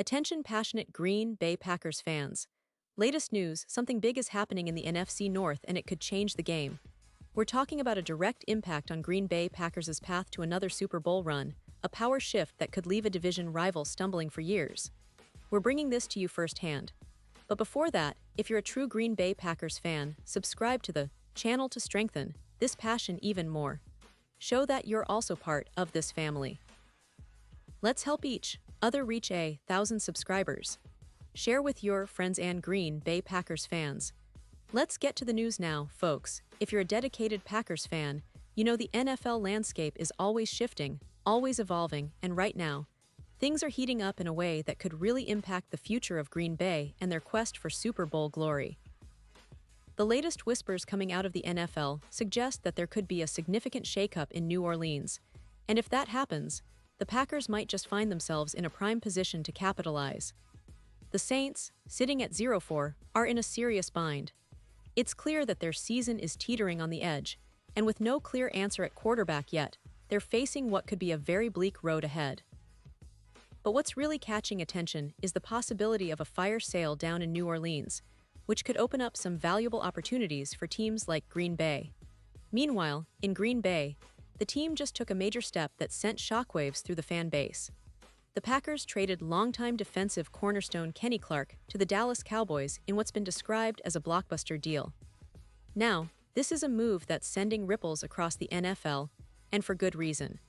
Attention passionate Green Bay Packers fans. Latest news, something big is happening in the NFC North and it could change the game. We're talking about a direct impact on Green Bay Packers' path to another Super Bowl run, a power shift that could leave a division rival stumbling for years. We're bringing this to you firsthand. But before that, if you're a true Green Bay Packers fan, subscribe to the channel to strengthen this passion even more. Show that you're also part of this family. Let's help each other reach 1,000 subscribers. Share with your friends and Green Bay Packers fans. Let's get to the news now, folks. If you're a dedicated Packers fan, you know the NFL landscape is always shifting, always evolving, and right now, things are heating up in a way that could really impact the future of Green Bay and their quest for Super Bowl glory. The latest whispers coming out of the NFL suggest that there could be a significant shakeup in New Orleans, and if that happens, the Packers might just find themselves in a prime position to capitalize. The Saints, sitting at 0-4, are in a serious bind. It's clear that their season is teetering on the edge, and with no clear answer at quarterback yet, they're facing what could be a very bleak road ahead. But what's really catching attention is the possibility of a fire sale down in New Orleans, which could open up some valuable opportunities for teams like Green Bay. Meanwhile, in Green Bay, the team just took a major step that sent shockwaves through the fan base. The Packers traded longtime defensive cornerstone Kenny Clark to the Dallas Cowboys in what's been described as a blockbuster deal. Now, this is a move that's sending ripples across the NFL, and for good reason.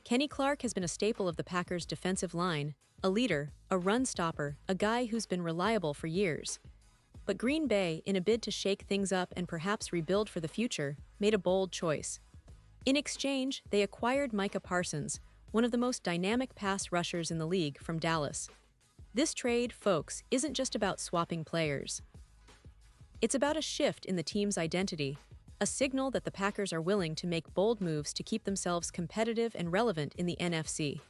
Kenny Clark has been a staple of the Packers' defensive line, a leader, a run stopper, a guy who's been reliable for years. But Green Bay, in a bid to shake things up and perhaps rebuild for the future, made a bold choice. In exchange, they acquired Micah Parsons, one of the most dynamic pass rushers in the league, from Dallas. This trade, folks, isn't just about swapping players. It's about a shift in the team's identity, a signal that the Packers are willing to make bold moves to keep themselves competitive and relevant in the NFC.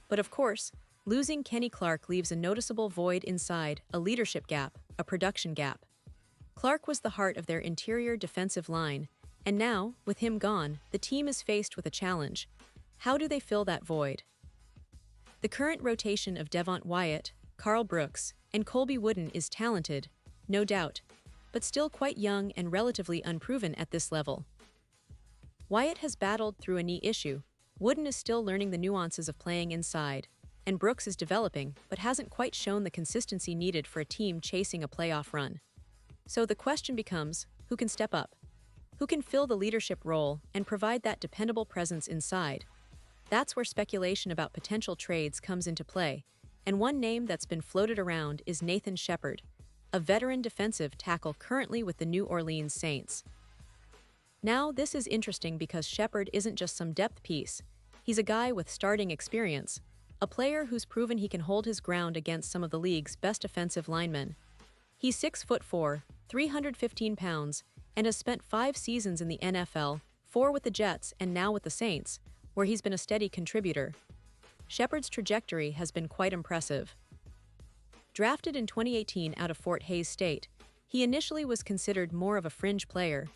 But of course, losing Kenny Clark leaves a noticeable void inside, a leadership gap, a production gap. Clark was the heart of their interior defensive line, and now, with him gone, the team is faced with a challenge. How do they fill that void? The current rotation of Devonte Wyatt, Karl Brooks, and Colby Wooden is talented, no doubt, but still quite young and relatively unproven at this level. Wyatt has battled through a knee issue, Wooden is still learning the nuances of playing inside, and Brooks is developing but hasn't quite shown the consistency needed for a team chasing a playoff run. So the question becomes, who can step up? Who can fill the leadership role and provide that dependable presence inside? That's where speculation about potential trades comes into play, and one name that's been floated around is Nathan Shepard, a veteran defensive tackle currently with the New Orleans Saints. Now, this is interesting because Shepard isn't just some depth piece. He's a guy with starting experience, a player who's proven he can hold his ground against some of the league's best offensive linemen. He's 6'4", 315 pounds, and has spent 5 seasons in the NFL, 4 with the Jets and now with the Saints, where he's been a steady contributor. Shepard's trajectory has been quite impressive. Drafted in 2018 out of Fort Hays State, he initially was considered more of a fringe player,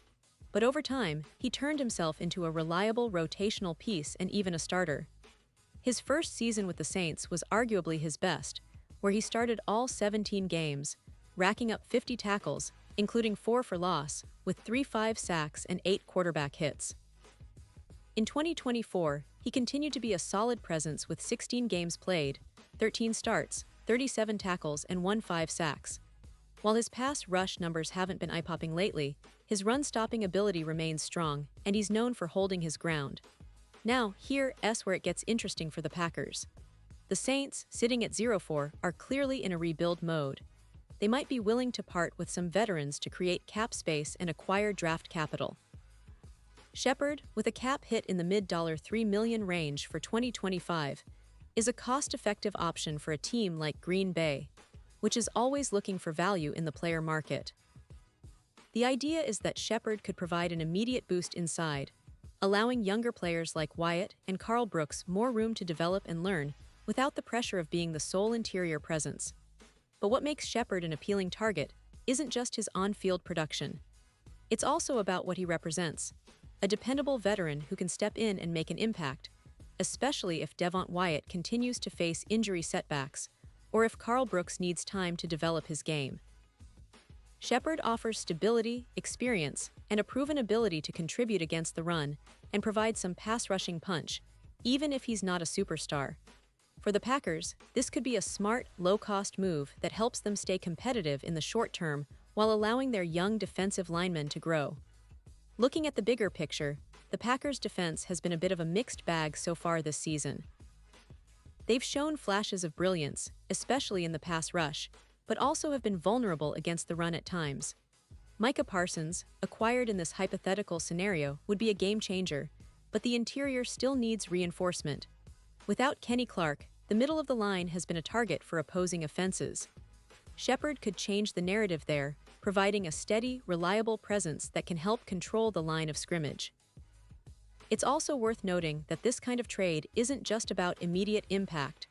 but over time, he turned himself into a reliable rotational piece and even a starter. His first season with the Saints was arguably his best, where he started all 17 games, racking up 50 tackles, including 4 for loss, with 3 sacks and 8 quarterback hits. In 2024, he continued to be a solid presence with 16 games played, 13 starts, 37 tackles, and 5 sacks. While his pass rush numbers haven't been eye-popping lately, his run-stopping ability remains strong, and he's known for holding his ground. Now, here's where it gets interesting for the Packers. The Saints, sitting at 0-4, are clearly in a rebuild mode. They might be willing to part with some veterans to create cap space and acquire draft capital. Shepard, with a cap hit in the mid-$3 million range for 2025, is a cost-effective option for a team like Green Bay, which is always looking for value in the player market. The idea is that Shepard could provide an immediate boost inside, allowing younger players like Wyatt and Karl Brooks more room to develop and learn without the pressure of being the sole interior presence. But what makes Shepard an appealing target isn't just his on-field production. It's also about what he represents, a dependable veteran who can step in and make an impact, especially if Devonte Wyatt continues to face injury setbacks, or if Karl Brooks needs time to develop his game. Shepard offers stability, experience, and a proven ability to contribute against the run and provide some pass-rushing punch, even if he's not a superstar. For the Packers, this could be a smart, low-cost move that helps them stay competitive in the short term while allowing their young defensive linemen to grow. Looking at the bigger picture, the Packers' defense has been a bit of a mixed bag so far this season. They've shown flashes of brilliance, especially in the pass rush, but also have been vulnerable against the run at times. Micah Parsons, acquired in this hypothetical scenario, would be a game changer, but the interior still needs reinforcement. Without Kenny Clark, the middle of the line has been a target for opposing offenses. Shepard could change the narrative there, providing a steady, reliable presence that can help control the line of scrimmage. It's also worth noting that this kind of trade isn't just about immediate impact.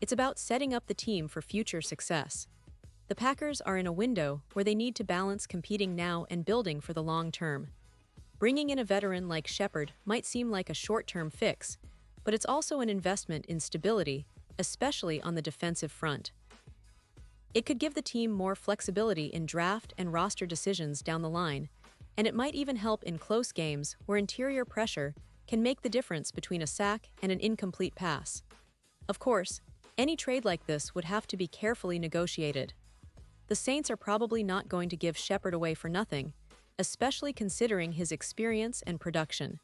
It's about setting up the team for future success. The Packers are in a window where they need to balance competing now and building for the long term. Bringing in a veteran like Shepard might seem like a short-term fix, but it's also an investment in stability, especially on the defensive front. It could give the team more flexibility in draft and roster decisions down the line, and it might even help in close games where interior pressure can make the difference between a sack and an incomplete pass. Of course, any trade like this would have to be carefully negotiated. The Saints are probably not going to give Shepard away for nothing, especially considering his experience and production.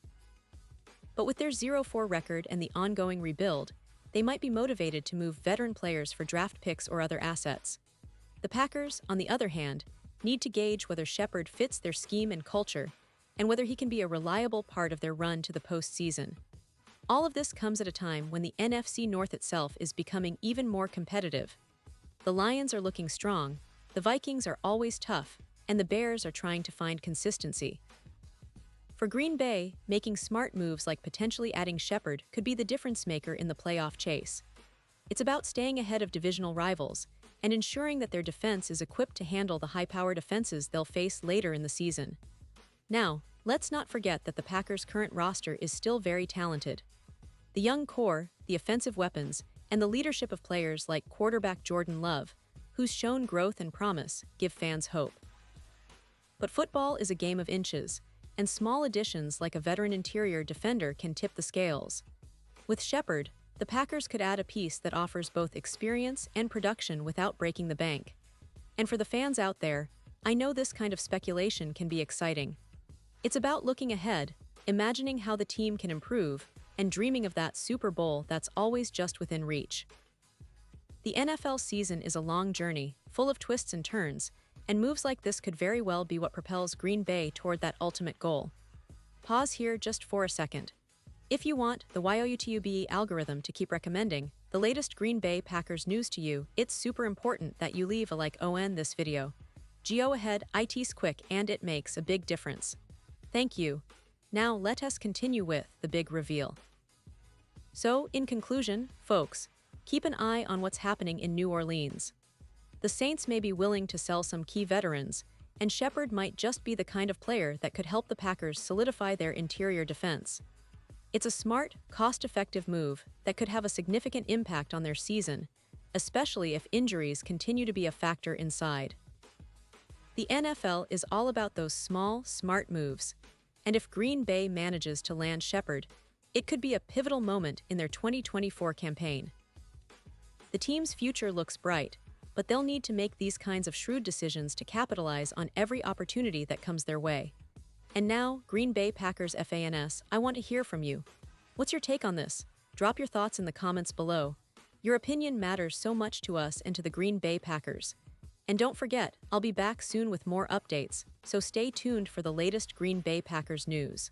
But with their 0-4 record and the ongoing rebuild, they might be motivated to move veteran players for draft picks or other assets. The Packers, on the other hand, need to gauge whether Shepard fits their scheme and culture, and whether he can be a reliable part of their run to the postseason. All of this comes at a time when the NFC North itself is becoming even more competitive. The Lions are looking strong, the Vikings are always tough, and the Bears are trying to find consistency. For Green Bay, making smart moves like potentially adding Shepard could be the difference maker in the playoff chase. It's about staying ahead of divisional rivals and ensuring that their defense is equipped to handle the high-powered offenses they'll face later in the season. Now, let's not forget that the Packers' current roster is still very talented. The young core, the offensive weapons, and the leadership of players like quarterback Jordan Love, who's shown growth and promise, give fans hope. But football is a game of inches, and small additions like a veteran interior defender can tip the scales. With Shepard, the Packers could add a piece that offers both experience and production without breaking the bank. And for the fans out there, I know this kind of speculation can be exciting. It's about looking ahead, imagining how the team can improve, and dreaming of that Super Bowl that's always just within reach. The NFL season is a long journey, full of twists and turns, and moves like this could very well be what propels Green Bay toward that ultimate goal. Pause here just for a second. If you want the YouTube algorithm to keep recommending the latest Green Bay Packers news to you, it's super important that you leave a like on this video. Go ahead, it's quick and it makes a big difference. Thank you. Now let us continue with the big reveal. So, in conclusion, folks, keep an eye on what's happening in New Orleans. The Saints may be willing to sell some key veterans, and Shepard might just be the kind of player that could help the Packers solidify their interior defense. It's a smart, cost-effective move that could have a significant impact on their season, especially if injuries continue to be a factor inside. The NFL is all about those small, smart moves, and if Green Bay manages to land Shepard, it could be a pivotal moment in their 2024 campaign. The team's future looks bright, but they'll need to make these kinds of shrewd decisions to capitalize on every opportunity that comes their way. And now, Green Bay Packers fans, I want to hear from you. What's your take on this? Drop your thoughts in the comments below. Your opinion matters so much to us and to the Green Bay Packers. And don't forget, I'll be back soon with more updates, so stay tuned for the latest Green Bay Packers news.